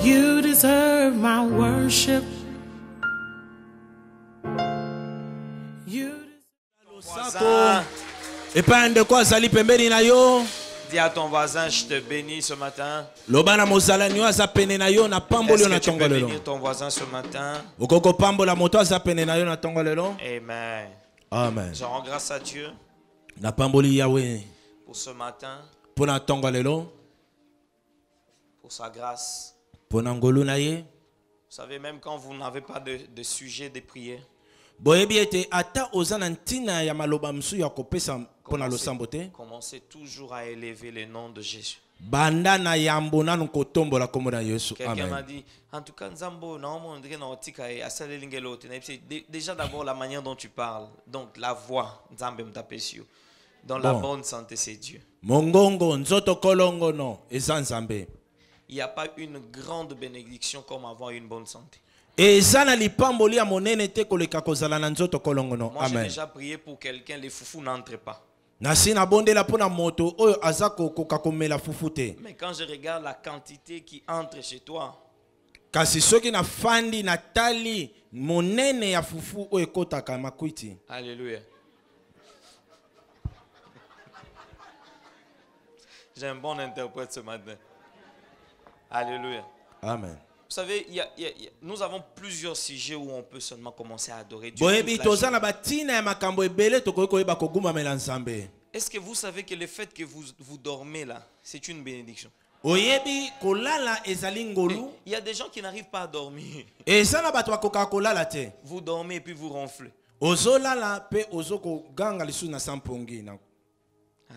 You deserve my worship. Et pas un de quoi sali pembeni na yo. Dis à ton voisin, je te bénis ce matin. Lobana mozala nyo aza pene na yo na pamboli Est-ce na que tu peux tongolelo. bénir ton voisin ce matin? Okoko pambola moto aza pene na yo na tongolelo. Amen. Amen. Je rends grâce à Dieu Na pamboli Yahweh pour ce matin, pour na tongolelo, pour sa grâce. pour na ngolu na ye. Vous savez, même quand vous n'avez pas de sujet de prier, Boyebi ete ata ozana ntina ya maloba msu ya kopesa pona losambo te. commencez toujours à élever le nom de Jésus. Banda na yambo nanu kotombola kombo na Yesu. Quelqu'un m'a Amen. dit, en tout cas, Nzambo, déjà d'abord la manière dont tu parles, donc la voix, Nzambe mtapesio. Dans la Bon. bonne santé, c'est Dieu. Mongongo nzoto kolongo no eza nzambe. Il n'y a pas une grande bénédiction comme avoir une bonne santé. Eza na lipamboli ya monene te koleka kozala na nzoto kolongo no. Moi, j'ai Amen. déjà prié pour quelqu'un, les foufous n'entrent pas. Nasi na bondela pona moto oyo aza kokoka komela fufu te. Mais quand je regarde la quantité qui entre chez toi, Kasi soki na fandi na tali monene ya fufu oyo ekotaka makwiti. alléluia. J'ai un bon interprète ce matin. Alléluia. Amen. Vous savez, nous avons plusieurs sujets où on peut seulement commencer à adorer Dieu. Boyebi toute la toza na journée. batina ya makambo ebele tokoki koyeba kogumamela nzambe. Est-ce que vous savez que le fait que vous dormez là, c'est une bénédiction? Oyebi kolala ezali ngolu. Il y a des gens qui n'arrivent pas à dormir. Eza na bato bakokaka kolala te. Vous dormez et puis vous ronflez. Ozolala pe ozoko ganga lisusu na sampongi na.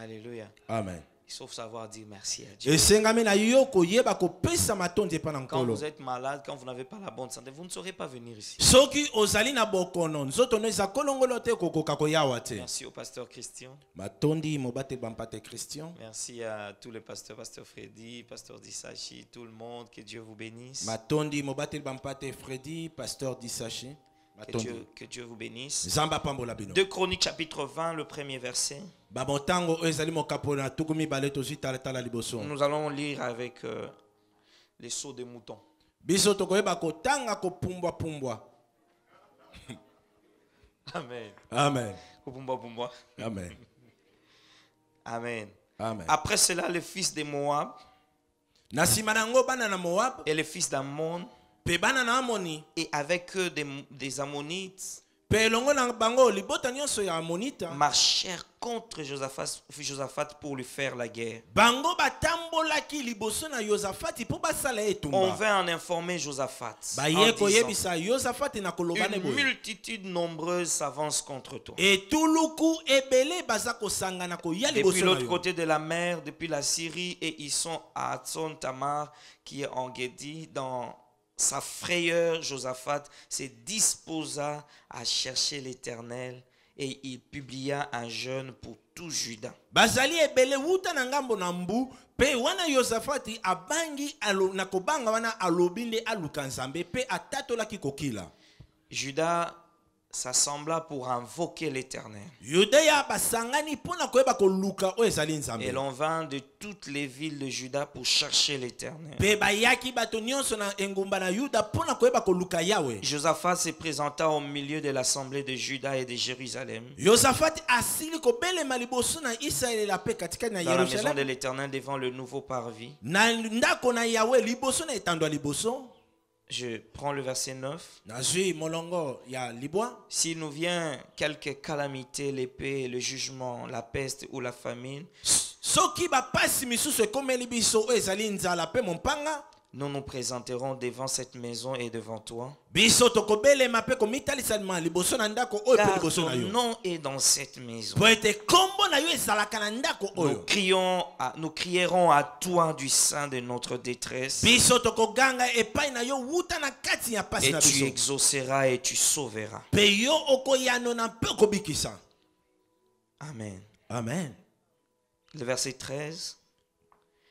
Alléluia. Amen. Il faut savoir dire merci à Dieu. Esengami na yo koyeba kopesa matondi epa na Quand nkolo. vous êtes malade, quand vous n'avez pas la bonne santé, vous ne saurez pas venir ici. Soki ozali na bokono nzoto no eza kolongolo te kokoka koyawa te. Merci au pasteur Christian. Matondi mobate bampate Christian. Merci à tous les pasteurs, pasteur Freddy, pasteur Disachi, tout le monde. Que Dieu vous bénisse. Matondi mobate bampate Freddy, pasteur Disachi. Matondi. Que Dieu vous bénisse. Zamba pambola bino. 2 Chroniques chapitre 20, le premier verset. Bamontango oyo ezali mokapo na tukumi bale tozwi tala liboso. Nous allons lire avec les seaux de moutons. Biso tokoyeba kotanga kopumbwa pumbwa. Amen. Amen. Kupumba pumba. Amen. Amen. Amen. Après cela, le fils de Moab Na sima nango bana na Moab et le fils d'Ammon, pe bana na Amoni et avec eux des Ammonites, pe elongo na bango libota nyonso ya Amonita marchèrent contre Josaphat pour lui faire la guerre. bango batambolaki liboso na Yosafati po basala On etumba. vint en informer Josaphat en Baye disant, koyebisa Yosafati na koloba ne une boye. multitude nombreuse s'avance contre toi. Etuluku ebele baza kosangana koya Depuis liboso na l'autre yo. côté de la mer, depuis la Syrie, et ils sont à Hatzon Tamar, qui est en Guédi. Dans sa frayeur, Josaphat se disposa à chercher l'Éternel, et il publia un jeûne pour tout Juda. Bazali ebele wuta na ngambo na mbu pe wana Yosafati abangi na kobanga wana alobinde aluka nzambe pe atatolaki kokila. Juda s'assembla pour invoquer l'Éternel. Yudeya basangani pona koyeba koluka o ezali nzambe. Et l'on vint de toutes les villes de Juda pour chercher l'Éternel. Pe bayaki bato nyonso na engumba na Yuda pona koyeba koluka Yawe. Josaphat se présenta au milieu de l'assemblée de Juda et de Jérusalem, Yosafati asili kobelema liboso na Israele la pe katikati na dans la maison de Yerusalem. l'Éternel devant le nouveau parvis. Na ndako na Yawe liboso na etando ya liboso. Je prends le verset 9. Nazwi molongo ya libwa. S'il nous vient quelque calamité, l'épée, le jugement, la peste ou la famine, Soki bapasi misusu ekomeli biso o ezali nzala pe mompanga. nous nous présenterons devant cette maison et devant toi. Biso tokobelema pe komitalisama liboso na ndako oyo pe Car liboso na ton yo. nom est dans cette maison. Po ete kombo na yo ezalaka na ndako oyo. Nous crierons à toi du sein de notre détresse, Biso tokoganga epai na yo wuta na kati ya pasi et na tu biso. exauceras et tu sauveras. Pe yo okoyano na pe okobikisa. Amen. Amen. Le verset 13.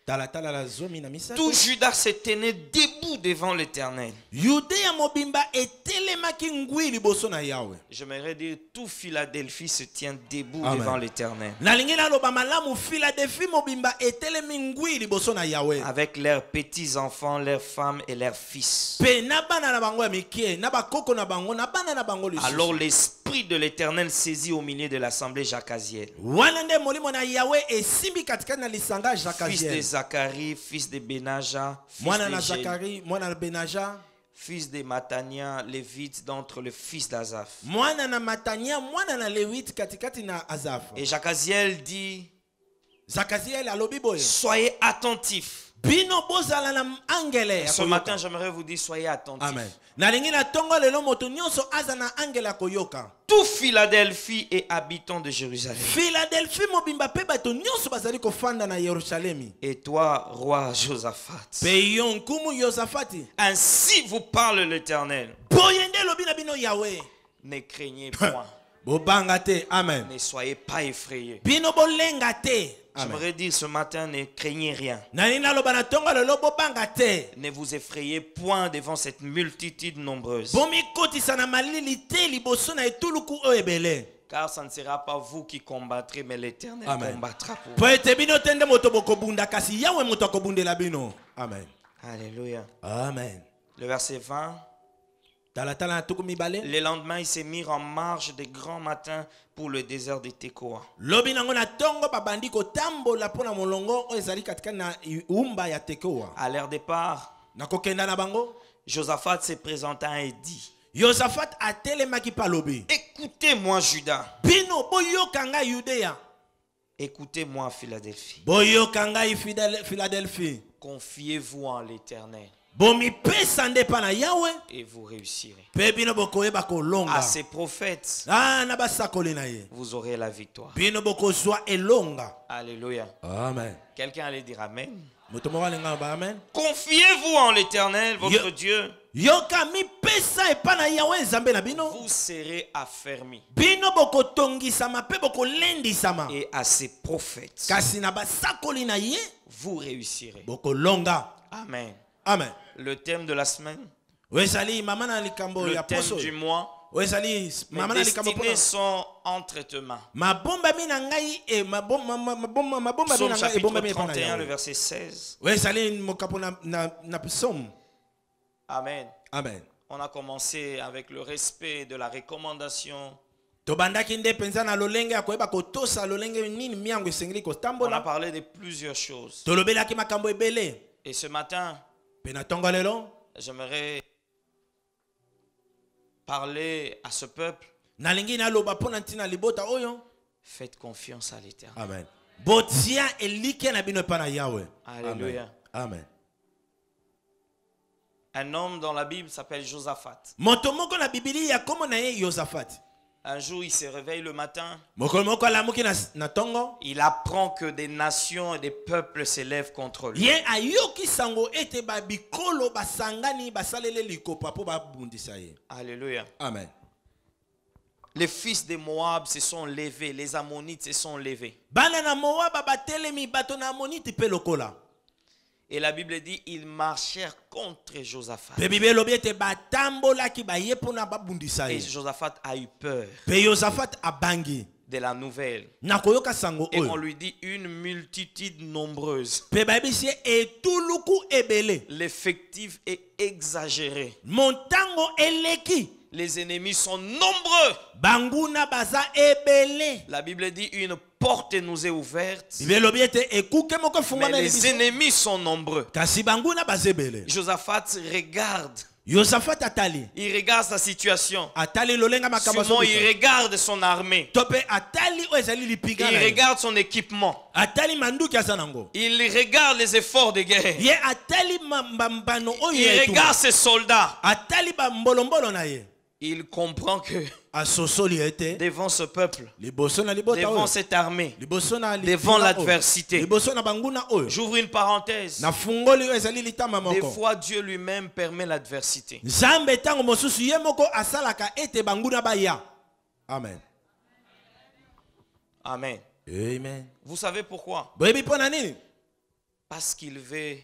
Talatala la zomi na misato. Tout Judas se tenait debout devant l'Éternel. Yudeya mobimba etele atelemaki ngwi liboso na Yahweh. J'aimerais dire tout Philadelphie se tient debout Amen. devant l'Éternel. Nalingi naloba malamu Philadelphie mobimba etelemi ngwi liboso na Yahweh. Avec leurs petits-enfants, leurs femmes et leurs fils. Pe na bana na bango ya mikie, na bakoko na bango, na bana na bango lisusu. Alors l'Esprit de l'Éternel saisit au milieu de l'assemblée Jacaziel. Wana nde molimo na Yahweh esimbi katikati na lisanga Fils de Jakaziel. Zacharie, fils de Benaja, fils Mwana de na Gé- Zakari, mwana na Benaja, fils de Matania, lévite d'entre le fils d'Azaph. mwana na Matania, mwana na Lewit katikati na Azaf. Et Jacaziel dit, Zakaziel alobi boye. soyez attentifs. Bino bozala na angele. ya Ce koyoka. matin, j'aimerais vous dire, soyez attentifs. Amen. Nalingi na tongo lelo moto nyonso aza na angele ya koyoka. Tout Philadelphie et habitants de Jérusalem. Philadelphie mobimba pe bato nyonso bazali kofanda na Yerusalemi. Et toi, roi Josaphat. Pe yo nkumu Yosafati. Ainsi vous parle l'Éternel. Boyende lobi na bino Yahweh. Ne craignez point. Bobanga te. Amen. Ne soyez pas effrayés. Bino bolenga te. Amen. J'aimerais dire ce matin, ne craignez rien. Nani naloba na tongo lelo bobanga te. Ne vous effrayez point devant cette multitude nombreuse. Bomi kotisa na malili te liboso na etuluku o ebele. Car ça ne sera pas vous qui combattrez, mais l'Éternel Amen. combattra pour vous. Po ete bino tende moto bokobunda kasi Yahweh moto akobundela bino. Amen. Alléluia. Amen. Le verset 20. Talatala na tuku mibale. Le lendemain, ils se mirent en marche de grand matin pour le désert de Tekoa. Lobi nango na tongo babandi kotambola pona molongo o ezali katika na umba ya Tekoa. À leur départ, Na kokenda na bango. Josaphat se présenta et dit, Yosafat atelemaki pa lobi. écoutez-moi Juda, Bino boyoka ngai Yudea. écoutez-moi Philadelphie. Boyoka ngai Philadelphie. Confiez-vous en l'Éternel Bomipesa nde pa na Yahweh. et vous réussirez. Pe bino bokoyeba kolonga. À ces prophètes, Ah na basakoli na ye. vous aurez la victoire. Bino bokozwa elonga. Alléluia. Amen. Quelqu'un allait dire Amen. Moto moko alinga ba amen. Confiez-vous en l'Éternel, votre Dieu. Yoka mipesa epa na Yahweh nzambe na bino. Vous serez affermis. Bino bokotongisama pe bokolendisama. Et à ces prophètes, Kasi na basakoli na ye vous réussirez. bokolonga. Amen. Amen. Le thème de la semaine, Wezali mama na likambo le ya thème poso. du mois, Wezali mes mama na likambo destinées poso. sont en traitement. Mabomba mina ngai e mabomba mina Psaume ngai e bomba chapitre mina pa na 31, le Yahweh. verset 16. Wezali mokapo na psaume. Amen. Amen. On a commencé avec le respect de la recommandation. Tobandaki nde penza na lolenge ya koyeba kotosa lolenge nini miango esengeli On a kotambola. parlé de plusieurs choses. Tolobelaki makambo ebele. Et ce matin, Pe na tongo lelo j'aimerais parler à ce peuple. nalingi naloba mpo na ntina libota oyo. Faites confiance à l'Éternel. Amen. Botia elike na bino epa na Yahweh. Alléluia. Amen. Un homme dans la Bible s'appelle Josaphat. Moto moko na Biblia ya komo na ye Yosafat. Un jour, il se réveille le matin. Moko moko alamuki na tongo. Il apprend que des nations et des peuples s'élèvent contre lui. Ye ayoki sango ete ba bikolo basangani basalele likopa po babundisa ye. Alléluia. Amen. Les fils de Moab se sont levés. Les Ammonites se sont levés. Bana na Moab batelemi bato na Amonite pe lokola. Et la Bible dit, ils marchèrent contre Josaphat. Pe Bible lobi ete batambolaki baye pona babundisa Et ye. Josaphat a eu peur Pe Yosafat abangi. de la nouvelle. Na koyoka sango Et on oyo. lui dit une multitude nombreuse. Pe babisi etuluku ebele. L'effectif est exagéré. Montango eleki. Les ennemis sont nombreux. Banguna baza ebele. La Bible dit une porte nous est ouverte, Bible lobi ete ekuke moko mais fungwana les ennemis sont nombreux. kasi banguna bazebele. Josaphat regarde. Yosafat atali. Il regarde sa situation. Atali lolenga makambo Simon, il soki. regarde son armée. Tope atali o ezali lipiga Il na ye. regarde son équipement. Atali manduki aza nango. Il regarde les efforts de guerre. Ye atali mbambano oyo Il ya regarde etumba. ses soldats. Atali bambolombolo na ye. Il comprend que Asosoli ete devant ce peuple, liboso na libota devant oyo. cette armée, Liboso na devant lipiga oyo. l'adversité. Liboso na banguna oyo. J'ouvre une parenthèse. Na fungoli oyo ezali litama Des moko. fois, Dieu lui-même permet l'adversité. Nzambe tango mosusu ye moko asalaka ete banguna baya. Amen. Amen. Amen. Vous savez pourquoi? Boyebi pona nini? Parce qu'il veut,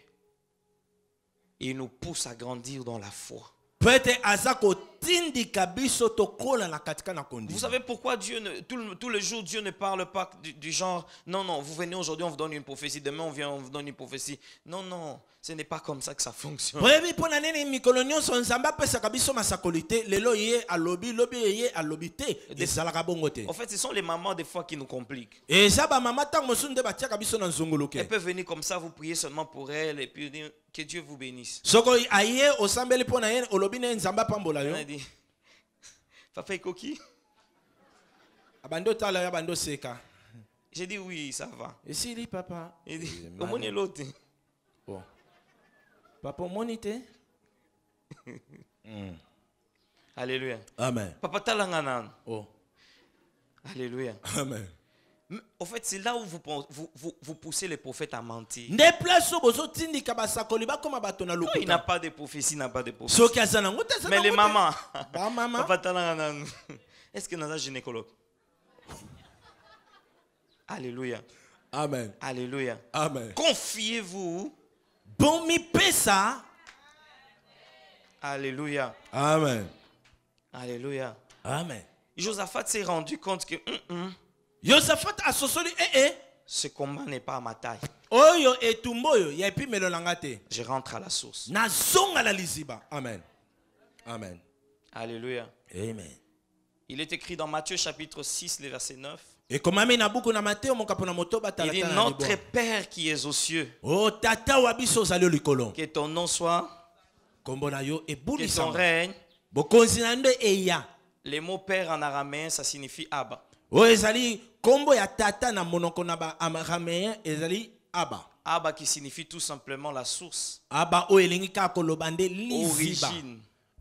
il nous pousse à grandir dans la foi. Peut-être aza etindika biso tokola na katika na Vous kondima. savez pourquoi Dieu tous les jours Dieu ne parle pas du genre non, vous venez aujourd'hui, on vous donne une prophétie, demain on vient, on vous donne une prophétie. Non, ce n'est pas comme ça que ça fonctionne. Boyebi pona nene mikolo nyonso nzamba apesaka biso masakoli te, lelo ye alobi, lobi ye alobi te, ezalaka bongo te. En fait, ce sont les mamans des fois qui nous compliquent. Eza ba mama ntango mosusu nde batiaka biso na nzongoloke. Elle peut venir comme ça, vous priez seulement pour elle et puis dire que Dieu vous bénisse. Soko aye osambeli pona ye olobi ne nzamba pambola yo. On a dit, papa est coquille? Abando tala ya bando seka. J'ai dit oui, ça va. Esili papa. Il dit, comment est l'autre? Bon. Papa monite. Alléluia. Amen. Papa talanganan. Oh. Alléluia. Amen. En fait, c'est là où vous poussez les prophètes à mentir. Nde place o bozo tindika basakoli bakoma bato na Non, il lokuta. n'a pas de prophétie, il n'a pas de prophétie. Soki azana ngota azana. Mais les mamans, Ba mama. papa talanganan. Est-ce que nous avons un gynécologue? Alléluia. Amen. Alléluia. Amen. Confiez-vous. Bon mi pesa. Alléluia. Amen. Alléluia. Amen. Josaphat s'est rendu compte que Yosafat asosoli ce combat n'est pas à ma taille. oyo etumboyo ya epimelo langa te. Je rentre à la source. Na zonga la liziba. Amen. Amen. Alléluia. Amen. Il est écrit dans Matthieu chapitre 6, le verset 9. Et comme amé na buku na Matteo mon kapona motoba Il dit, talata na notre libo. Père qui es aux cieux, Oh tata wabiso zali likolo. que ton nom soit, Kombo na yo que ebuli ton sama. règne. Bokonzi na nde eya. Les mots Père en araméen, ça signifie Abba. O ezali kombo ya tata na monoko na ba araméen ezali Abba. Abba qui signifie tout simplement la source, Abba o elingi ka koloba nde liziba. origine.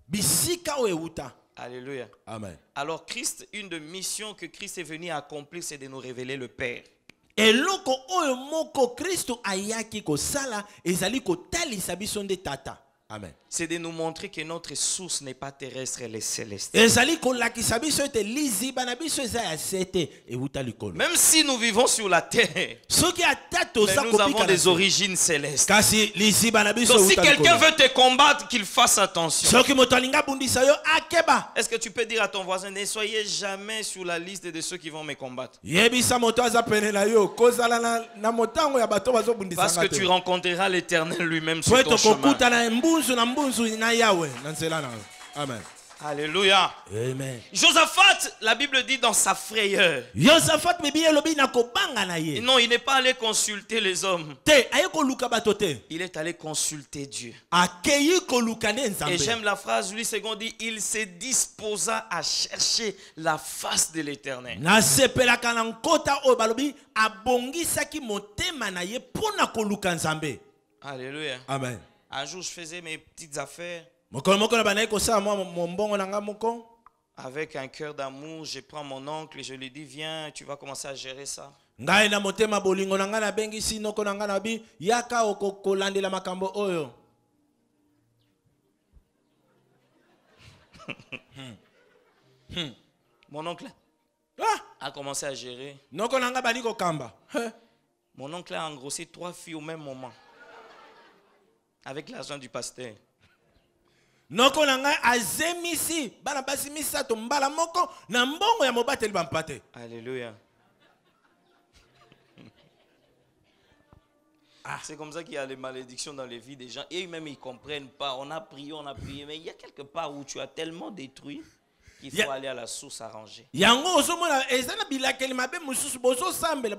Bisika o euta. Alléluia. Amen. Alors Christ, une des missions que Christ est venu accomplir, c'est de nous révéler le Père. Eloko oyo moko Kristo ayaki kosala ezali kotalisa biso nde tata. Amen. C'est de nous montrer que notre source n'est pas terrestre, elle est céleste. Ezali kolakisa biso ete liziba na biso eza ya sete euta likolo. Même si nous vivons sur la terre, Soki atato mais sa nous avons kopika na des se. origines célestes. Kasi liziba na biso Donc si euta quelqu'un likolo. veut te combattre, qu'il fasse attention. Soki moto alinga bundisa yo akeba. Est-ce que tu peux dire à ton voisin, ne soyez jamais sur la liste de ceux qui vont me combattre? Yebisa moto aza pene na yo kozala na motango ya bato bazo bundisa Parce que ngate. tu rencontreras l'Éternel lui-même sur Po ton eto chemin. kokuta na mbunzu na yawe na nzela na yo. Amen. Alléluia. Amen. Josaphat, la Bible dit dans sa frayeur. Yosafat bibi elobi na kobanga na ye. Non, il n'est pas allé consulter les hommes. Te aye koluka bato te. Il est allé consulter Dieu. Akeyi koluka ne Et nzambe. j'aime la phrase, lui, second dit, il se disposa à chercher la face de l'Éternel. Nasepelaka na nkota oyo balobi abongisaki motema na ye mpona koluka nzambe. Alléluia. Amen. Un jour, je faisais mes petites affaires. Mokolo moko na banayi kosala mwa mombongo na nga moko. Avec un cœur d'amour, je prends mon oncle et je lui dis, viens, tu vas commencer à gérer ça. Ngai na motema bolingo na nga nabengisi noko na nga na bi yaka kolandela makambo oyo. Mon oncle Ah, a commencé à gérer. noko na nga bali kokamba. Mon oncle a engrossé 3 filles au même moment. Avec l'argent du pasteur. Noko na nga azemisi bana basi misato mbala moko na mbongo ya mobateli bampate. Alléluia. C'est comme ça qu'il y a les malédictions dans les vies des gens. Et eux-mêmes, ils ne comprennent pas. On a prié, mais il y a quelque part où tu as tellement détruit qu'il faut aller à la source arranger. Yango ozomona ezana bilakeli mabe mususu bozo sambela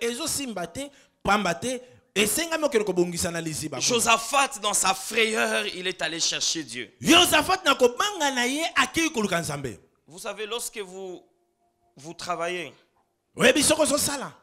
ezo simbate pambate esenga mokelo kobongisa na liziba. Josaphat, dans sa frayeur, il est allé chercher Dieu. Yosafat na kobanga na ye akei koluka nzambe. Vous savez, lorsque vous travaillez, Oyebi soko zo sala.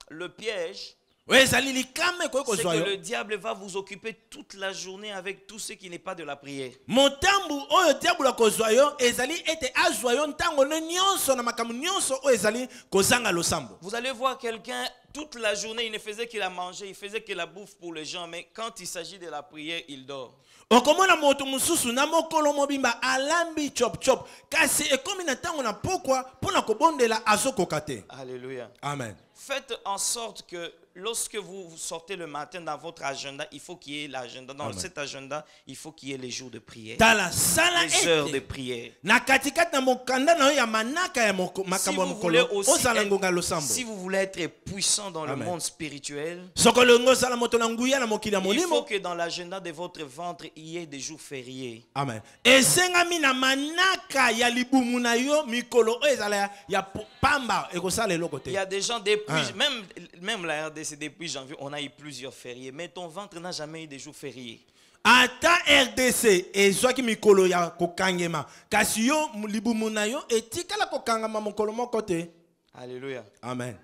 le piège, Ezali likame koyo c'est kozwa que yo. le diable va vous occuper toute la journée avec tout ce qui n'est pas de la prière. Motambu oyo diablo kozwa yo ezali ete azwa yo ntango ne nyonso na makamu nyonso oyo ezali kozanga losambo. Vous allez voir quelqu'un, toute la journée, il ne faisait que la manger, il faisait que la bouffe pour les gens, mais quand il s'agit de la prière, il dort. Okomona moto mususu na mokolo mobimba alambi chop chop kasi ekomi na ntango na pokwa mpona kobondela azokoka te. Alléluia. Amen. Faites en sorte que Lorsque vous sortez le matin dans votre agenda, il faut qu'il y ait l'agenda. Dans cet agenda, il faut qu'il y ait les jours de prière. Les heures de prière. Si vous voulez être puissant dans le monde spirituel, il faut que dans l'agenda de votre ventre, il y ait des jours fériés. Amen. Il y a des gens depuis, même la RDC, depuis janvier, on a eu plusieurs fériés. Mais ton ventre n'a jamais eu des jours fériés. Ata RDC ezwaki mikolo ya kokangema kasi yo libumu na yo etikala kokangama mokolo moko te. Alléluia. Amen.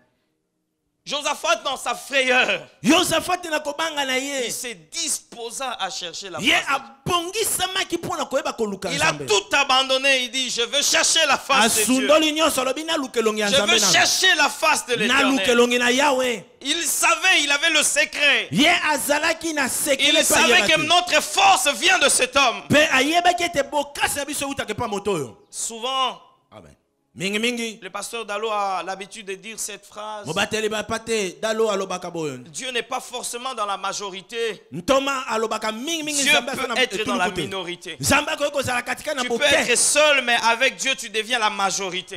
Josaphat dans sa frayeur, il se disposa à chercher la face. Il a tout abandonné. Il dit, je veux chercher la face de Dieu. Je veux chercher la face de l'Éternel. Il savait, il avait le secret. Il savait que notre force vient de cet homme. Souvent, amen, le pasteur Dalo a l'habitude de dire cette phrase. Dieu n'est pas forcément dans la majorité. Dieu peut être dans la minorité. Tu peux être seul, mais avec Dieu, tu deviens la majorité.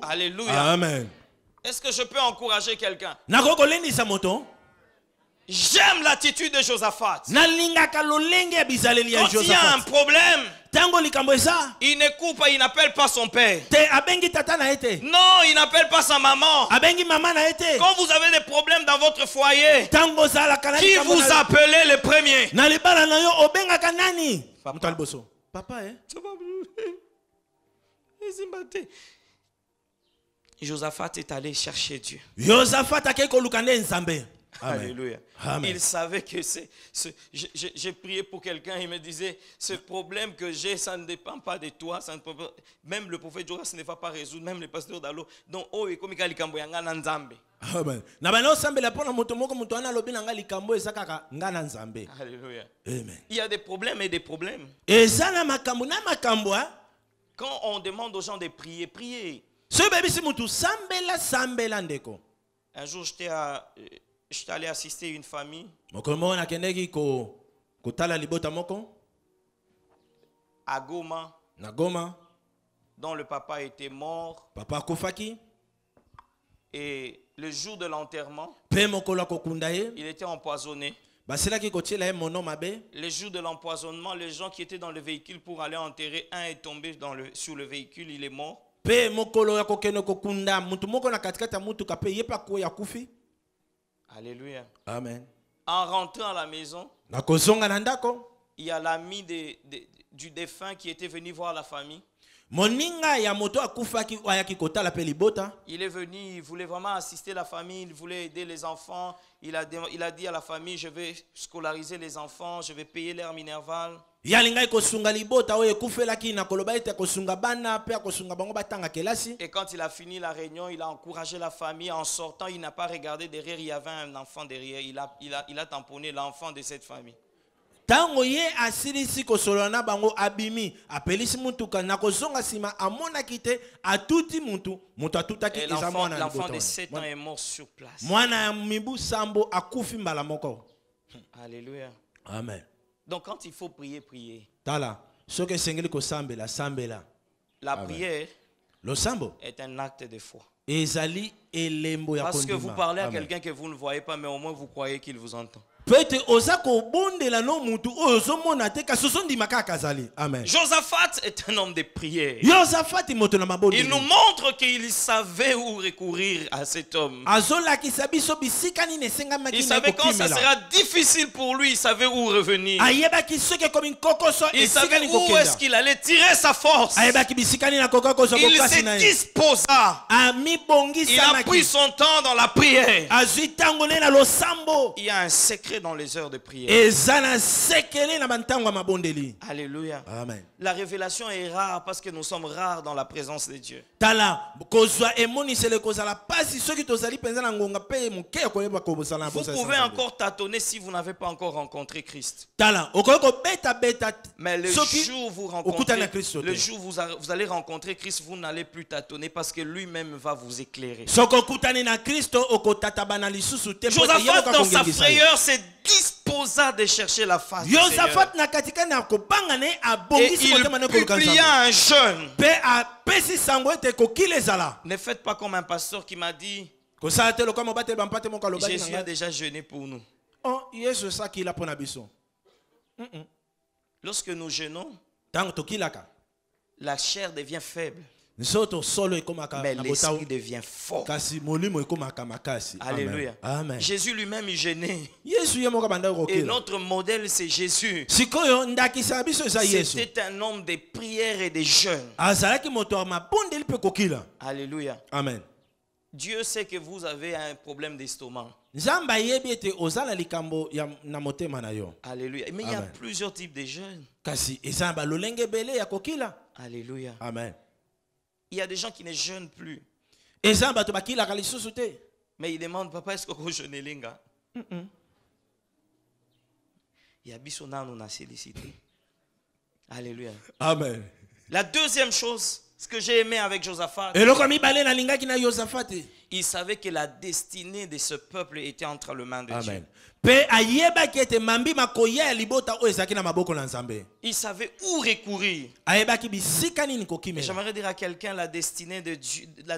Alléluia. Amen. Est-ce que je peux encourager quelqu'un? J'aime l'attitude de Josaphat. Quand il y a un problème, il ne coupe pas, il n'appelle pas son père. Non, il n'appelle pas sa maman. Quand vous avez des problèmes dans votre foyer, qui vous appelez le premier? Papa, Josaphat est allé chercher Dieu. Alléluia. Amen. Il savait que j'ai prié pour quelqu'un, il me disait, ce problème que j'ai, ça ne dépend pas de toi, ça ne peut pas, même le prophète Jonas ne va pas résoudre, même le pasteur Dalo. Donc, Amen. Alléluia. Amen. Il y a des problèmes et des problèmes. Quand on demande aux gens de prier, priez. Un jour, j'étais allé assister une famille à Goma, dont le papa était mort. Et le jour de l'enterrement, il était empoisonné. Le jour de l'empoisonnement, les gens qui étaient dans le véhicule pour aller enterrer, un est tombé sur le véhicule, il est mort. Alléluia. Amen. En rentrant à la maison, il y a l'ami du défunt qui était venu voir la famille. Il est venu, il voulait vraiment assister la famille, il voulait aider les enfants. Il a dit à la famille, je vais scolariser les enfants, je vais payer leur minerval. Et quand il a fini la réunion, il a encouragé la famille. En sortant, il n'a pas regardé derrière, il y avait un enfant derrière. Il a tamponné l'enfant de cette famille. L'enfant de 7 ans est mort sur place. Alléluia. Amen. Donc quand il faut prier, prier. La prière est un acte de foi. Parce que vous parlez à quelqu'un que vous ne voyez pas, mais au moins vous croyez qu'il vous entend. Amen. Josaphat est un homme de prière. Il nous montre qu'il savait où recourir à cet homme. Il savait quand ça sera difficile pour lui, il savait où revenir. Il savait où est-ce qu'il allait tirer sa force. Il se disposa. Il a pris son temps dans la prière. Il y a un secret secret dans les heures de prière. ezana sekele na bantango ya mabondeli. Alléluia. Amen. La révélation est rare parce que nous sommes rares dans la présence de Dieu. Tala kozwa emonisele kozala pasi soki tozali penza na ngonga pe moke ya koyeba kobosala na Vous bosala. pouvez encore tâtonner si vous n'avez pas encore rencontré Christ. Tala okoki kobeta beta Mais le soki jour où vous okutana rencontrez, Kristo le te. jour où vous allez rencontrer Christ, vous n'allez plus tâtonner parce que lui-même va vous éclairer. Soko okutani na Kristo okotatabana lisusu te. Josaphat dans sa frayeur se disposa de chercher la face du Seigneur. Josaphat na katika na kobanga ne Et abongisi motema ne il koluka publia nzambe. un jeûne. Pe apesi sango ete kokile ezala. Ne faites pas comme un pasteur qui m'a dit, Kosala te lokola mobateli bampate moko alobaki na Jésus a ngai. déjà jeûné pour nous. Oh, Yesu esakila mpo na biso. Lorsque nous jeûnons, Ntango tokilaka la chair devient faible, nzoto solo ekomaka mais na botao l'esprit devient fort. kasi molimo ekomaka makasi. Alléluia. Amen. Jésus lui-même il jeûnait. Yesu ye moko abandaki Et kokila. notre modèle c'est Jésus. Sikoyo ndakisa ya biso eza Yesu. C'était un homme de prière et de jeûne. Azalaki moto ya mabondeli mpe kokila. Alléluia. Amen. Dieu sait que vous avez un problème d'estomac. Nzambe ayebi ete ozala likambo ya na motema na yo. Alléluia. Mais il y a Amen. plusieurs types de jeûnes. Kasi eza na balolenge ebele ya kokila. Alléluia. Amen. Il y a des gens qui ne jeûnent plus. Eza na bato bakilaka lisusu te. Mais ils demandent, papa, est-ce que vous jeûnez linga? Il y a bisona nous a sollicité. Alléluia. Amen. La deuxième chose, ce que j'ai aimé avec Josaphat, Eloko mibale na lingaki na Yosafate. il savait que la destinée de ce peuple était entre les mains de Amen. Dieu. Pe ayebaki ete mambi makoya ya libota oyo ezalaki na maboko na Nzambe. Il savait où recourir. Ayebaki bisika nini kokimela. J'aimerais dire à quelqu'un, la destinée de Dieu, ta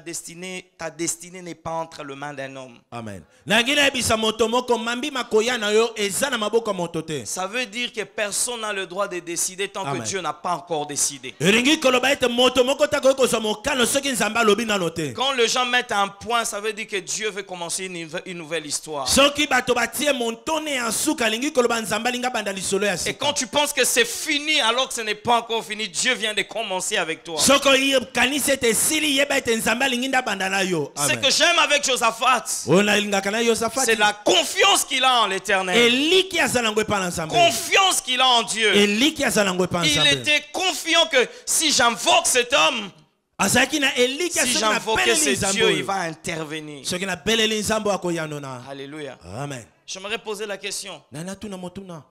destinée n'est pas entre les mains d'un homme. Amen. Nangi na yebisa moto moko mambi makoya na yo eza na maboko ya moto te. Ça veut dire que personne n'a le droit de décider tant Amen. que Dieu n'a pas encore décidé. Elingi koloba ete moto moko takoki kozwa mokano soki Nzambe alobi nano te. Quand les gens mettent un point, ça veut dire que Dieu veut commencer une nouvelle histoire. Soki bato batie montone ya suka lingi koloba Nzambe alinga banda lisolo ya Et sika. quand tu penses que c'est fini alors que ce n'est pas encore fini, Dieu vient de commencer avec toi. Soko kanisa ete sili yeba ete Nzambe alingi nda banda na yo. Ce Amen. que j'aime avec Josaphat, Oyo na lingaka na Yosafate. c'est la confiance qu'il a en l'Éternel. Eliki azala ngo epa na Nzambe. Confiance qu'il a en Dieu. Eliki azala ngo epa na Il Nzambe. était confiant que si j'invoque cet homme, Azaki na eliki si soki na j'invoque beleli ce Nzambe. Dieu, il va intervenir. Soki na beleli Nzambe akoyanona. Alléluia. Amen. J'aimerais poser la question. Nana tuna motuna.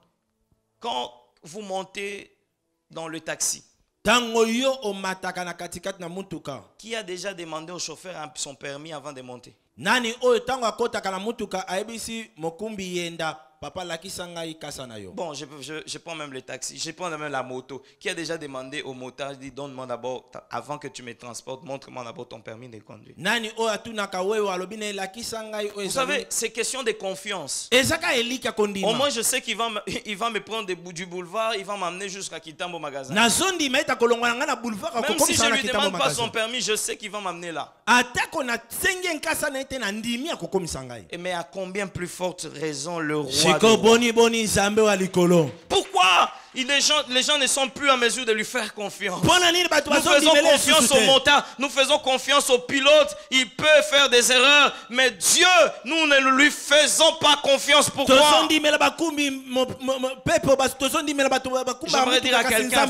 Quand vous montez dans le taxi, Tango yo omataka na katikati na mutuka. qui a déjà demandé au chauffeur son permis avant de monter? Nani oyo tango akotaka na mutuka ayebisi mokumbi yenda papa lakisa ngai kasa na yo. Bon, je prends même le taxi, je prends même la moto. Qui a déjà demandé au motard, dit donne-moi d'abord, avant que tu me transportes, montre-moi d'abord ton permis de conduire. Nani oyo atunaka wewe alobi na lakisa ngai oyo. Vous savez, c'est question de confiance. Ezaka elika kondima. Au moins, je sais qu'il va me prendre du boulevard, il va m'amener jusqu'à Kitambo magasin. Na zondi meta kolongwa nga na boulevard Même akokomi si je sana ne lui kitambo demande pas son magasin. permis, je sais qu'il va m'amener là. Atako na tsenge nkasa na ete na ndimi akokomi sangai. Mais à combien plus forte raison le roi Shiko des rois? boni boni Nzambe wa likolo. Pourquoi les gens ne sont plus en mesure de lui faire confiance? Pona nini bato Nous faisons bazondimela confiance lisusu au te. motard, nous faisons confiance au pilote, il peut faire des erreurs, mais Dieu, nous ne lui faisons pas confiance. Pourquoi? Tozondimela bakumbi pepo bas tozondimela bato bakumba. J'aimerais dire à quelqu'un,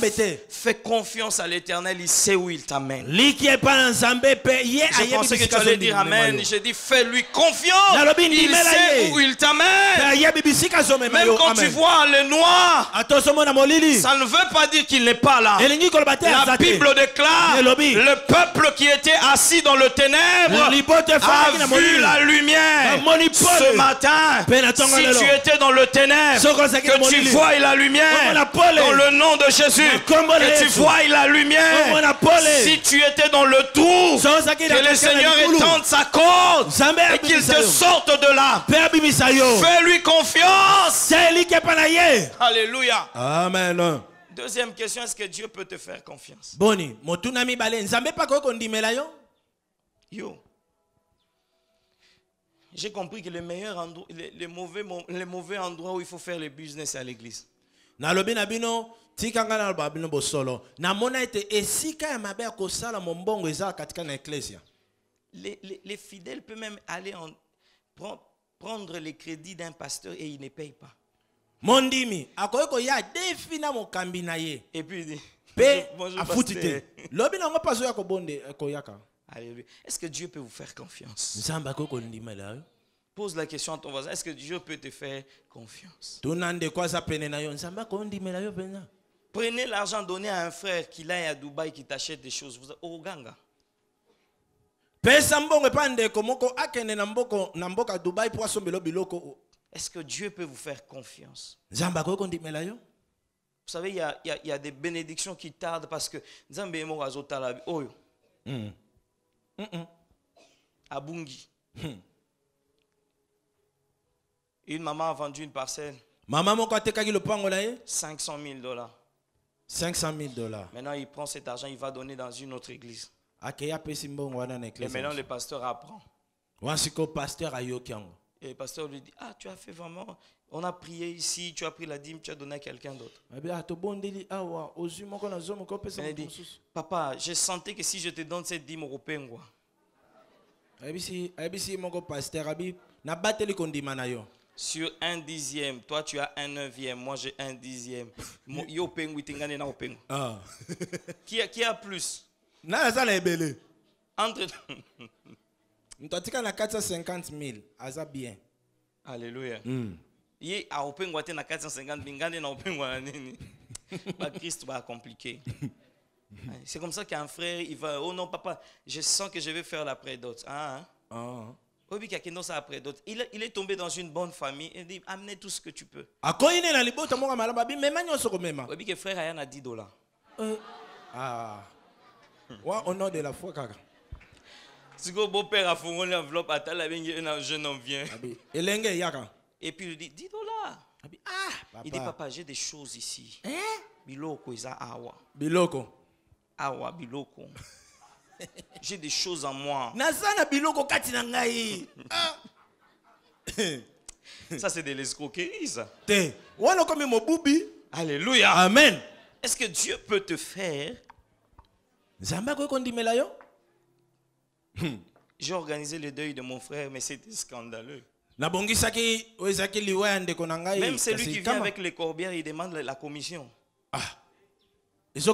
fais confiance à l'Éternel, il sait où il t'amène. Liki epa na Nzambe pe ye Je ayebi pensais que tu bisika allais zondi dire mema Amen. yo. J'ai dit, fais-lui confiance. Nalobi Il ndimela sait ye. où il t'amène. Ayebi bisika zomema Même yo. quand tu Amen. vois le noir, Atosomona molili. ça ne veut pas dire qu'il n'est pas là. Elingi koloba te La azate. Bible déclare, Elobi. le peuple qui était assis dans le ténèbre Libote a faki na vu molili. la lumière. Amoni pole. Ce matin, Pena tonga si lelo. tu étais dans le ténèbre, Soko zaki na que tu molili. vois la lumière, Omona pole. dans le nom de Jésus, Kombo na que tu Yesu. vois la lumière. Omona pole. Si tu étais dans le trou, Soko zaki na que le kaka na Seigneur likulu. étende sa corde Nzambe et qu'il abimisa te yo. sorte de là. Pe abimisa yo. Fais-lui confiance. Seliki epa na ye. Alléluia. Amen. Deuxième question, est-ce que Dieu peut te faire confiance? Boni, motuna mibale Nzambe pa koyo kondimela yo. Yo. J'ai compris que le meilleur endroit, les mauvais endroits où il faut faire le business, c'est à l'église. Nalobi na bino tikanga na loba bino bosolo. Na mona ete esika ya mabe ya kosala mombongo eza katika na eklesia. Les fidèles peuvent même aller prendre prendre les crédits d'un pasteur et il ne paye pas. Mondimi akoyeko ya defi na mokambi na ye. Et puis il dit, Pe bonjour afuti pasteur. te. Lobi na ngo paso ya kobonde koyaka. Alléluia. Est-ce que Dieu peut vous faire confiance? Nzamba akoyeko ndimela yo. Pose la question à ton voisin. Est-ce que Dieu peut te faire confiance? Tunande kwa za pene na yo. Nzamba ko ndimela yo penza. Prenez l'argent, donnez à un frère qui aille à Dubaï, qui t'achète des choses. Au Ganga. Pesa mbongo pande komoko akene na mboka Dubai pour asombelo biloko. Est-ce que Dieu peut vous faire confiance? Nzamba akoyeko ndimela yo. Vous savez, il y a des bénédictions qui tardent parce que Nzambe emo azotala oyo. Abungi. Une maman a vendu une parcelle. Maman moko atekaki lopango na ye. $500,000. $500,000. Maintenant, il prend cet argent, il va donner dans une autre église. Akeya pesi mbongo wana na Et église. maintenant, le pasteur apprend. Wansiko pasteur ayoki yango. Et le pasteur lui dit, ah, tu as fait vraiment, on a prié ici, tu as pris la dîme, tu as donné à quelqu'un d'autre. Il dit, papa, j'ai senti que si je te donne cette dîme au Pengwa, sur 1/10, toi tu as 1/9, moi j'ai 1/10. Yo Pengwa, tingane na Pengwa. Qui a plus? Entre. Mtatika na 450,000 aza bien. Alléluia. Yé a Opengwa te na 450 bingane na Opengwa na nini. Ba Christ va compliqué. C'est comme ça qu'un frère il va, oh non papa, je sens que je vais faire la prédote. Il est tombé dans une bonne famille et dit amenez tout ce que tu peux. Oui, que frère Ayan a $10. Au nom de la foi kaka. Si le beau-père a fourni l'enveloppe, un jeune homme vient. Et puis il dit $10. Il dit papa, j'ai des choses ici. Biloko isa awa. Biloko. Awa biloko. J'ai des choses en moi. Nazana biloko kati na ngai. Ça c'est de l'escroquerie ça. Te. Wana comme mobubi. Alléluia. Amen. Est-ce que Dieu peut te faire? Zamba ko kondimela yo? J'ai organisé le deuil de mon frère, mais c'était scandaleux. Même celui qui vient avec les corbières, il demande la commission. Est-ce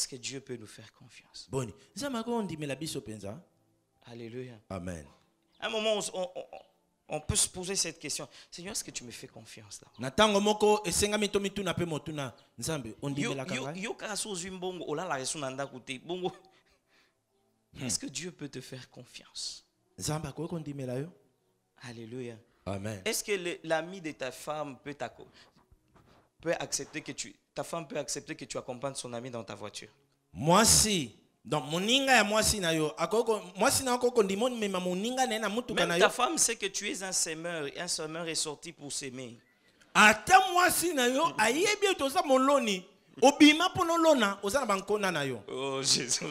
que Dieu peut nous faire confiance? Alléluia. Amen. À un moment, on peut se poser cette question. Seigneur, est-ce que tu me fais confiance là? Est-ce que Dieu peut te faire confiance? Alléluia. Amen. Est-ce que l'ami de ta femme peut accepter que ta femme peut accepter que tu accompagnes son ami dans ta voiture? Moi si. Donc moninga ya mwasi na yo akoko mwasi na akoko ndimoni mema moninga na mutuka na yo. Ta femme sait que tu es un semeur est sorti pour s'aimer. Ata mwasi na yo ayebi toza moloni obima pono lona ozana bankona na yo. Oh Jésus.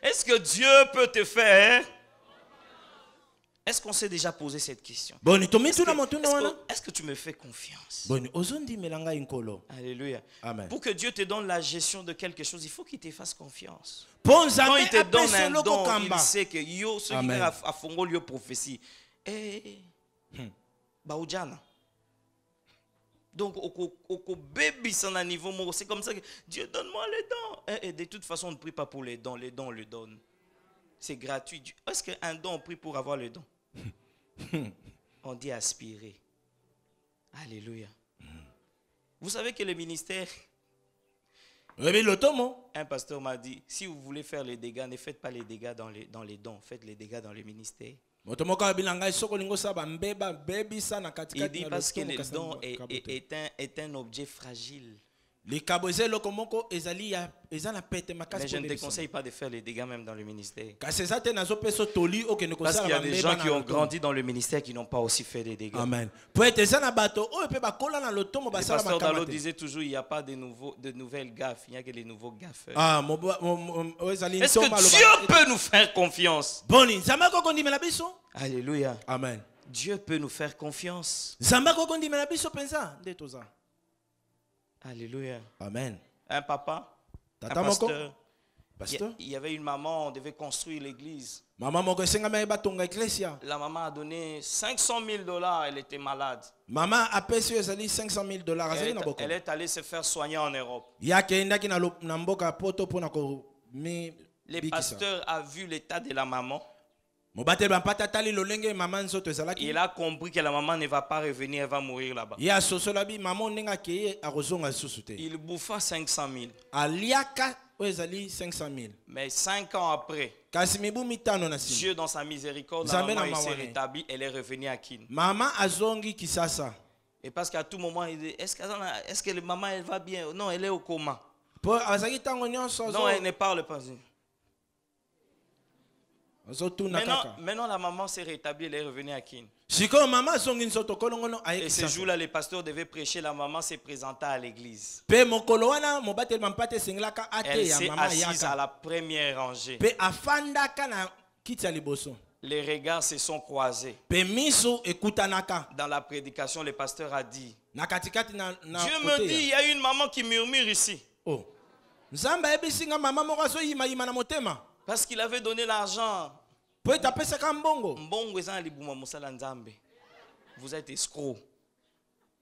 Est-ce que Dieu peut te faire? Est-ce qu'on s'est déjà posé cette question? Est-ce que tu me fais confiance? Alléluia. Amen. Pour que Dieu te donne la gestion de quelque chose, il faut qu'il te fasse confiance. Quand il te donne un don, il sait que yo, ce qui a fongo lieu prophétie. Baoudjana. Donc, au baby, c'est un niveau, c'est comme ça que Dieu donne-moi les dons. Et de toute façon, on ne prie pas pour les dons on le donne. C'est gratuit. Est-ce qu'un don, on prie pour avoir le don? On dit aspirer. Alléluia. Vous savez que le ministère, un pasteur m'a dit, si vous voulez faire les dégâts, ne faites pas les dégâts dans les dons, faites les dégâts dans le ministère. Il dit parce que le don est un objet fragile. Mais je ne te conseille pas de faire les dégâts même dans le ministère. Parce qu'il y a des gens qui ont grandi dans le ministère qui n'ont pas aussi fait des dégâts. Amen. Le pasteur Dalo disait toujours, il n'y a pas de nouvelles gaffes, il n'y a que les nouveaux gaffeurs. Est-ce que Dieu peut nous faire confiance? Alléluia. Amen. Dieu peut nous faire confiance. Alléluia. Amen. un papa, un Tata moko, pasteur. pasteur. Il y avait une maman, on devait construire l'église. Mama moko esengami batonga ecclesia. La maman a donné 500 000 $, elle était malade. Mama apesi ezali 500 000 $. Azali na boko. Elle est allée se faire soigner en Europe. Yake ndaki na mboka poto pona ko mi. Le pasteur a vu l'état de la maman. Mobatel bampata tali lolenge mama nzoto ezalaki. Il a compris que la maman ne va pas revenir, elle va mourir là-bas. Ya sosola bi maman ndenga keye akozonga susute. Il bouffa 500 000. Aliaka ezali 500 000. Mais 5 ans après, Kasi mibu mitano na sima. Dieu dans sa miséricorde, Nzambe la na maman s'est mawane. rétablie, elle est revenue à Kin. Mama azongi kisasa. Et parce qu'à tout moment, il dit, est-ce que la maman elle va bien? Non, elle est au coma. Po azaki tango nyonso Non, elle ne parle pas. Maintenant, la maman s'est rétablie, elle est revenue à Kin. Siko mama azongi nsoto kolongono aye Et ce kisasa. jour-là, les pasteurs devaient prêcher, la maman s'est présentée à l'église. Pe mokolo wana mobatel bampate senglaka ate Elle ya s'est mama assise à yaka. la première rangée. Pe afandaka na kiti ya liboso. Les regards se sont croisés. Pe miso ekutanaka. Dans la prédication, le pasteur a dit, Na katikati na Dieu kote me dit, ya. il y a une maman qui murmure ici. Oh. Nzamba ebisinga mama moko azo yima na motema. Parce qu'il avait donné l'argent. Po etapesaka mbongo. Mbongo eza na libuma mosala nzambe. Vous êtes escrocs.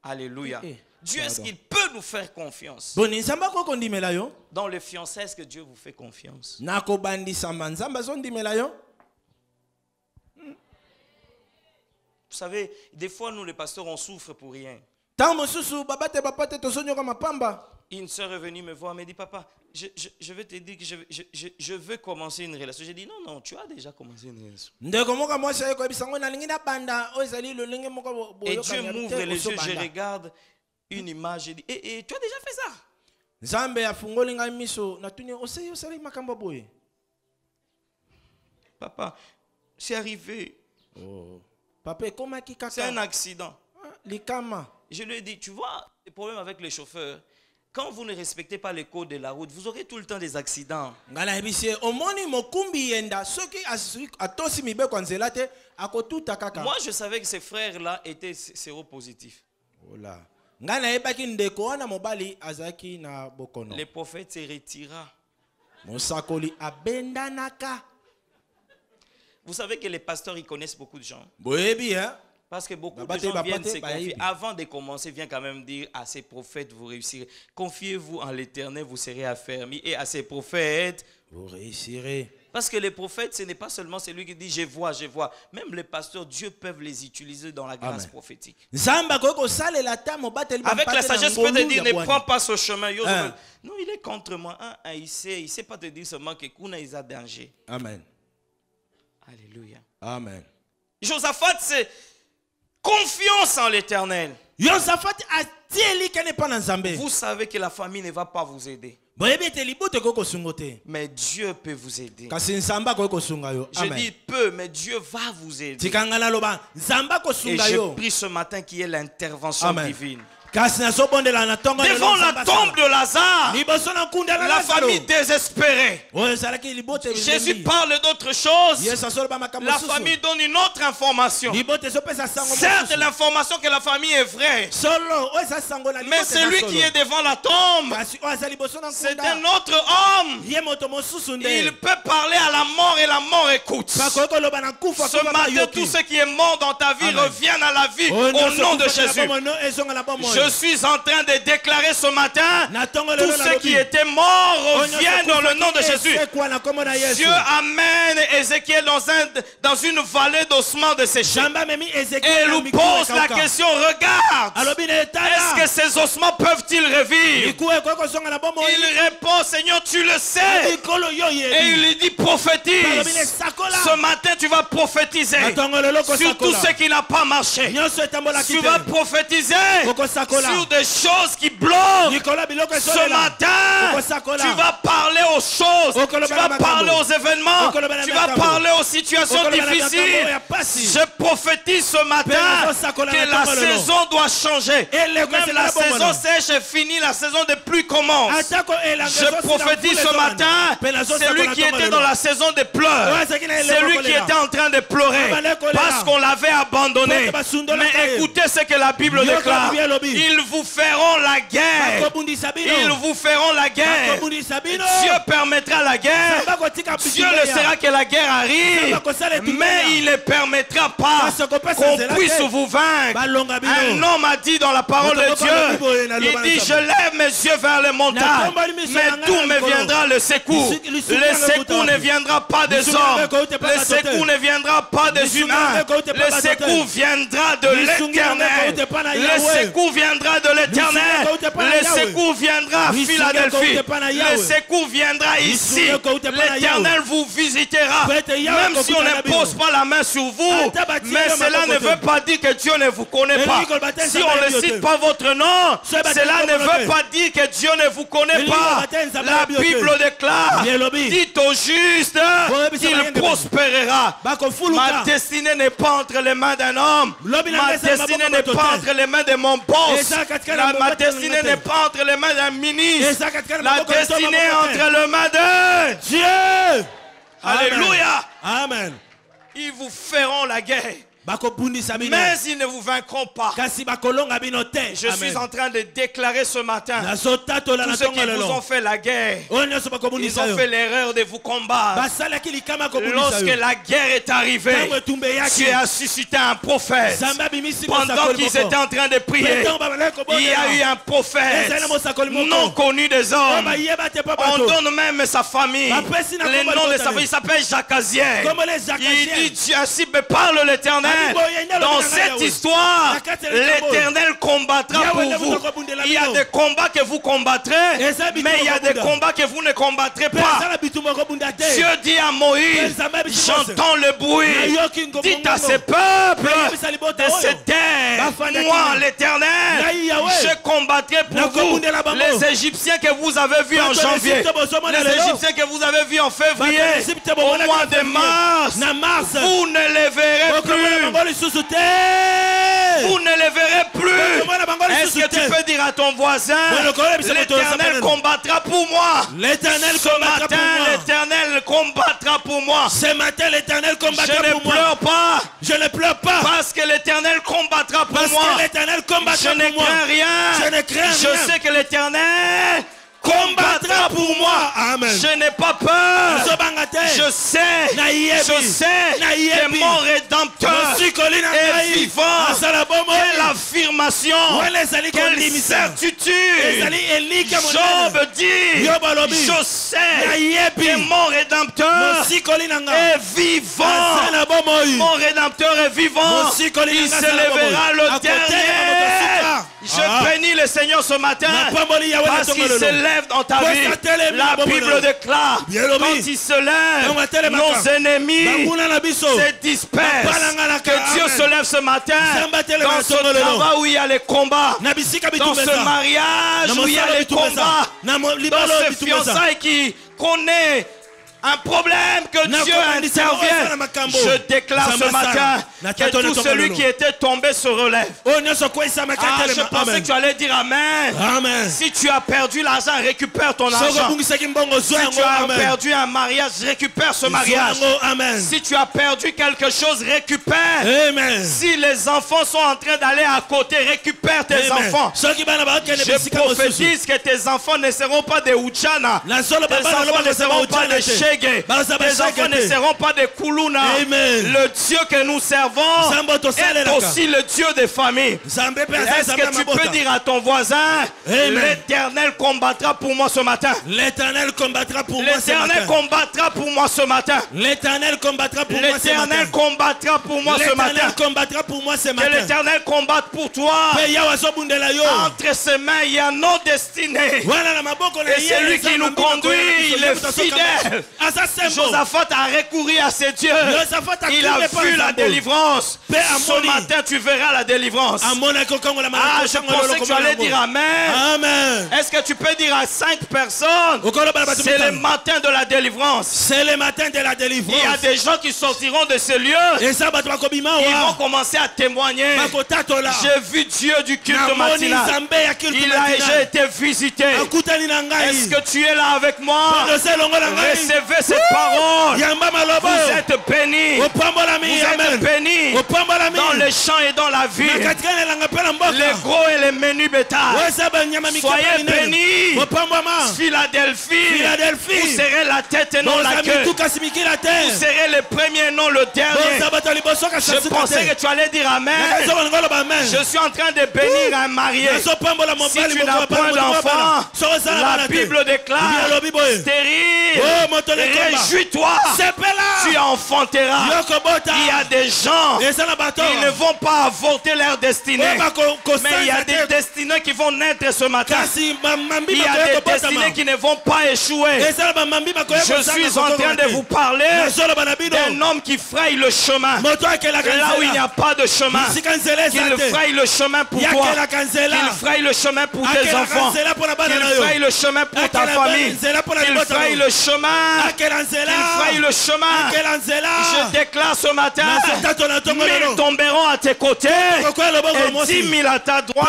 Alléluia. Dieu, est-ce qu'il peut nous faire confiance? Boni nzamba ko kondimela yo? Dans le fiancé, est-ce que Dieu vous fait confiance? Nako bandisa nzamba zo ndimela yo? Vous savez, des fois, nous les pasteurs, on souffre pour rien. Tant mosusu babate bapate tozonyoka mapamba. Une soeur est venue me voir, me dit, papa, je veux te dire que je veux commencer une relation. J'ai dit, non, tu as déjà commencé une relation. Et Dieu m'ouvre les yeux, je regarde une image, je dis, et tu as déjà fait ça? Papa, c'est arrivé. Oh. C'est un accident. Likama. Je lui ai dit, tu vois, le problème avec les chauffeurs, quand vous ne respectez pas les codes de la route, vous aurez tout le temps des accidents. Moi, je savais que ces frères-là étaient séropositifs. Le prophète se retira. Vous savez que les pasteurs, ils connaissent beaucoup de gens. Parce que beaucoup de gens viennent se confier. Avant de commencer, viennent quand même dire à ces prophètes, vous réussirez. Confiez-vous en l'Éternel, vous serez affermis. Et à ces prophètes, vous réussirez. Parce que les prophètes, ce n'est pas seulement celui qui dit je vois, je vois. Même les pasteurs, Dieu peut les utiliser dans la grâce prophétique. Avec la sagesse, peut te dire ne prends pas ce chemin. Non, il est contre moi. Il sait pas te dire seulement que Kuna is a danger. Amen. Alléluia. Amen. Josaphat, c'est confiance en l'Éternel. Vous savez que la famille ne va pas vous aider. Mais Dieu peut vous aider. Je dis peut, mais Dieu va vous aider. Et je prie ce matin qu'il y ait l'intervention divine. Devant la tombe de Lazare, la famille désespérée. Jésus parle d'autre chose. La famille donne une autre information. Certes, l'information que la famille est vraie. Mais celui qui est devant la tombe, c'est un autre homme. Il peut parler à la mort et la mort écoute. Ce matin, tout ce qui est mort dans ta vie reviennent à la vie au nom de Jésus. Je suis en train de déclarer ce matin, tous ceux qui étaient morts reviennent dans le nom de Jésus. Dieu amène Ézéchiel dans une vallée d'ossements desséchés. Et il lui pose la question, regarde, est-ce que ces ossements peuvent-ils revivre? Il répond, Seigneur, tu le sais. Et il lui dit, prophétise. Ce matin, tu vas prophétiser sur tout ce qui n'a pas marché. Tu vas prophétiser sur des choses qui bloquent. Ce matin, tu vas parler aux choses, tu vas parler aux événements, tu vas parler aux situations difficiles. Je prophétise ce matin que la saison doit changer. Même la saison sèche est finie, la saison des pluies commence. Je prophétise ce matin, celui qui était dans la saison des pleurs, celui qui était en train de pleurer parce qu'on l'avait abandonné. Mais écoutez ce que la Bible déclare. Ils vous feront la guerre. Ils vous feront la guerre. Dieu permettra la guerre. Dieu laissera que la guerre arrive. Mais il ne permettra pas qu'on puisse vous vaincre. Un homme a dit dans la parole de Dieu, il dit, je lève mes yeux vers les montagnes, mais d'où me viendra le secours? Le secours ne viendra pas des hommes. Le secours ne viendra pas des humains. Le secours viendra de l'Éternel. Le secours viendra de l'Éternel. Le secours viendra à Philadelphie. Le secours viendra ici. L'Éternel vous visitera. Même si on ne pose pas la main sur vous. Mais cela ne veut pas dire que Dieu ne vous connaît pas. Si on ne cite pas votre nom, cela ne veut pas dire que Dieu ne vous connaît pas. La Bible déclare, dites au juste qu'il prospérera. Ma destinée n'est pas entre les mains d'un homme. Ma destinée n'est pas entre les mains de mon boss. Ma destinée n'est pas entre les mains d'un ministre. La destinée est entre les mains de Dieu. Alléluia. Amen. Ils vous feront la guerre. Mais ils ne vous vaincront pas. Je suis en train de déclarer ce matin, tous ceux qui vous ont fait la guerre, ils ont fait l'erreur de vous combattre. Lorsque la guerre est arrivée, Dieu a suscité un prophète. Pendant qu'ils étaient en train de prier, il y a eu un prophète non connu des hommes. On donne même sa famille le nom de sa famille. Il s'appelle Jacaziel. Il dit, Dieu ainsi me parle l'Éternel. Dans cette histoire, l'Éternel combattra pour vous. Il y a des combats que vous combattrez, mais il y a des combats que vous ne combattrez pas. Dieu dit à Moïse, j'entends le bruit. Dites à ce peuple de cette terre, moi l'Éternel, je combattrai pour vous. Les Égyptiens que vous avez vus en janvier, les Égyptiens que vous avez vus en février, au mois de mars, vous ne les verrez plus. Vous ne les verrez plus. Est-ce que tu peux dire à ton voisin, l'Éternel combattra pour moi. Ce matin, l'Éternel combattra pour moi. Ce matin, l'Éternel combattra pour moi. Je ne pleure pas. Je ne pleure pas. Parce que l'Éternel combattra pour moi. Je ne crains rien. Je sais que l'Éternel combattra pour moi. Amen. Je n'ai pas peur. Je sais que mon Rédempteur est vivant. Quelle affirmation, quelle certitude. Job dit, je sais que mon Rédempteur est vivant. Mon Rédempteur est vivant. Il se lèvera le dernier. Je bénis le Seigneur ce matin parce qu'il se lève dans ta vie. La Bible déclare, quand il se lève, nos ennemis se dispersent. Que Dieu se lève ce matin dans ce travail où il y a les combats, dans ce mariage où il y a les combats, dans ce fiançailles qui connaît un problème, que Dieu intervienne. Je déclare ce matin que tout celui qui était tombé se relève. Je pensais que tu allais dire Amen. Amen. Si tu as perdu l'argent, récupère ton argent. Si tu as perdu un mariage, récupère ce mariage. Si tu as perdu quelque chose, récupère. Amen. Si les enfants sont en train d'aller à côté, récupère tes enfants. Je prophétise que tes enfants ne seront pas des Uchana. Tes enfants ne seront pas des Shege. Tes enfants ne seront pas des Kuluna. Le Dieu que nous servons est aussi le Dieu des familles. Est-ce que tu peux dire à ton voisin, l'Éternel combattra pour moi ce matin. L'Éternel combattra pour moi ce matin. L'Éternel combattra pour moi ce matin. L'Éternel combattra pour moi ce matin. L'Éternel combattra pour moi ce matin. L'Éternel combattra pour moi ce matin. Que l'Éternel combatte pour toi. Entre ses mains, il y a nos destinées. Et c'est lui qui nous conduit, il est fidèle. Josaphat a recouru à ses dieux. Il a vu la délivrance. Ce matin, tu verras la délivrance. Je pensais que tu allais dire Amen. Est-ce que tu peux dire à 5 personnes, c'est le matin de la délivrance. C'est le matin de la délivrance. Il y a des gens qui sortiront de ce lieu. Ils vont commencer à témoigner. J'ai vu Dieu du culte matinal. Il a déjà été visité. Est-ce que tu es là avec moi? Recevez Relevez cette parole. Vous êtes bénis. Vous êtes bénis dans les champs et dans la ville. Les gros et les menus bétails. Soyez bénis. Philadelphie. Vous serez la tête et non la queue. Vous serez le premier et non le dernier. Je pensais que tu allais dire amen. Je suis en train de bénir un marié. Si tu n'as point d'enfant, la Bible déclare stérile. Réjouis-toi. Tu enfanteras. Il y a des gens qui ne vont pas avorter leur destinée. Mais il y a des destinées qui vont naître ce matin. Il y a des destinées qui ne vont pas échouer. Je suis en train de vous parler d'un homme qui fraye le chemin. Là où il n'y a pas de chemin. Qu'il fraye le chemin pour toi. Qu'il fraye le chemin pour tes enfants. Qu'il fraye le chemin pour ta famille. Qu'il fraye le chemin. Qu'il fraye le chemin. Je déclare ce matin, 1000 tomberont à tes côtés et 10 000 à ta droite.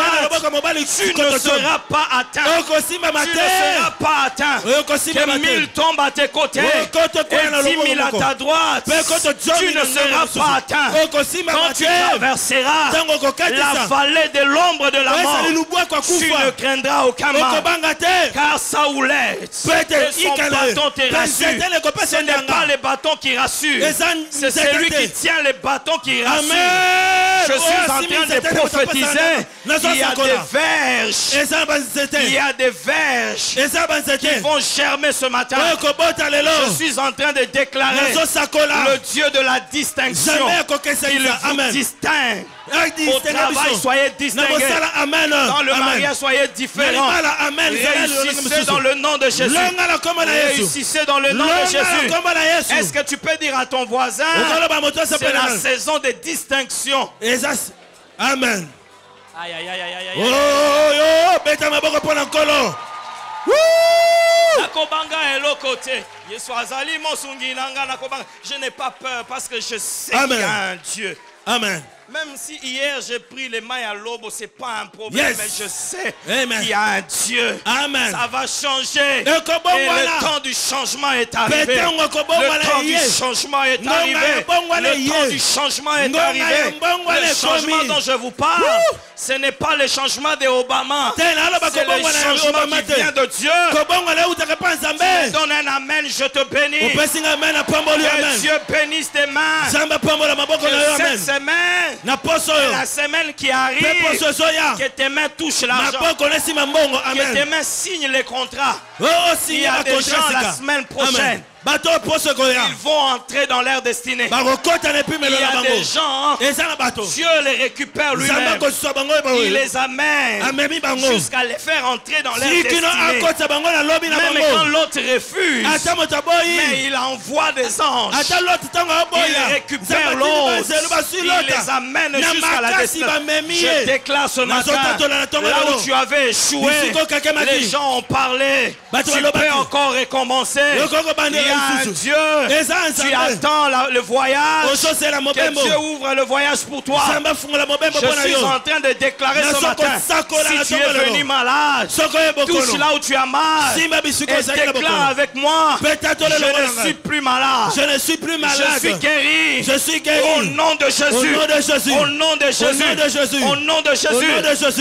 Tu ne seras pas atteint. Tu ne seras pas atteint. Que 1000 tombent à tes côtés et 10 000 à ta droite. Tu ne seras pas atteint. Quand tu traverseras la vallée de l'ombre de la mort, tu ne craindras aucun mal. Car Saoulette, son bâton te rassure. Ce n'est pas les bâtons qui rassurent. C'est celui qui tient les bâtons qui rassure. Je suis en train de prophétiser. Il y a des verges. Il y a des verges qui vont germer ce matin. Je suis en train de déclarer le Dieu de la distinction. Il vous distingue. Au travail, soyez distingués. Dans le mariage, soyez différents. Réussissez dans le nom de Jésus. Réussissez dans le nom de Jésus. Est-ce que tu peux dire à ton voisin, c'est la saison de distinction. Amen. Aïe, aïe, aïe, aïe, aïe. Oh, beta maboko pona nkolo. Je n'ai pas peur parce que je sais qu'il y a un Dieu. Amen. Même si hier j'ai pris les mailles à l'aube, ce n'est pas un problème, mais je sais qu'il y a un Dieu. Amen. Ça va changer. Et le temps du changement est arrivé. Le temps du changement est arrivé. Le temps du changement est arrivé. Le changement dont je vous parle, ce n'est pas le changement d'Obama. C'est le changement qui vient de Dieu. Je donne un amen, je te bénis. Que Dieu bénisse tes mains. Que cette semaine, la semaine qui arrive, que tes mains touchent l'argent, que tes mains signent les contrats. Il y a des gens la semaine prochaine. Ils vont entrer dans leur destinée. Il y a des gens, Dieu les récupère lui-même. Il les amène jusqu'à les faire entrer dans leur destinée. Même quand l'autre refuse, mais il envoie des anges. Il récupère l'autre. Il les amène jusqu'à la destinée. Je déclare ce matin, là où tu avais échoué, les gens ont parlé. Tu peux encore recommencer. Il y a un Dieu. Tu attends le voyage. Que Dieu ouvre le voyage pour toi. Je suis en train de déclarer ce matin, si tu es venu malade, touche là où tu as mal et déclare avec moi, je ne suis plus malade. Je suis guéri. Au nom de Jésus. Au nom de Jésus. Au nom de Jésus. Au nom de Jésus.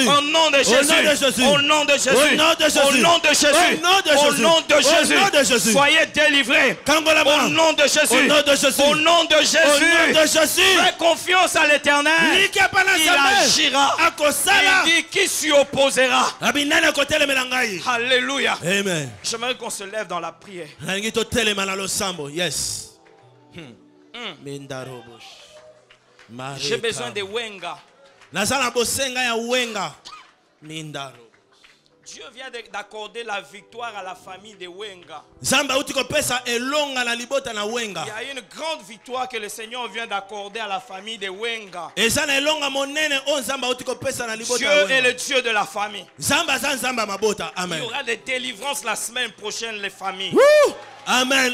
Au nom de Jésus. Au nom de Jésus. Au nom de Jésus. Soyez délivrés. Au nom de Jésus. Au nom de Jésus. Fais confiance à l'Éternel. Il agira. Il dit qui s'y opposera. Alléluia. Amen. J'aimerais qu'on se lève dans la prière. Yes. J'ai besoin de Wenga. Dieu vient d'accorder la victoire à la famille de Wenga. Il y a une grande victoire que le Seigneur vient d'accorder à la famille de Wenga. Dieu est le Dieu de la famille. Il y aura des délivrances la semaine prochaine, les familles. Amen.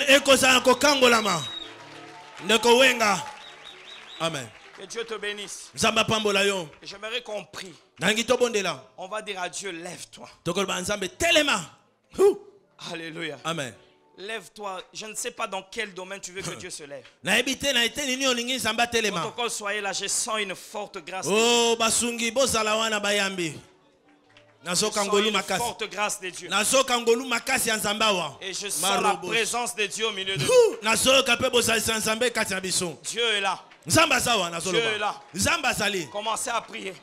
Amen. Que Dieu te bénisse. J'aimerais qu'on prie. On va dire à Dieu, lève-toi. Alléluia. Amen. Lève-toi. Je ne sais pas dans quel domaine tu veux que Dieu se lève. Protocole, soyez là. Je sens une forte grâce. Oh, basungi bozala wana bayambi. Une forte grâce de Dieu. Et je sens la présence de Dieu au milieu de nous. Dieu est là. Dieu est là. Commencez à prier.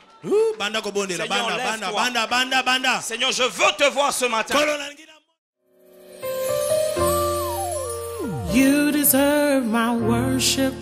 Seigneur, je veux te voir ce matin. You deserve my worship.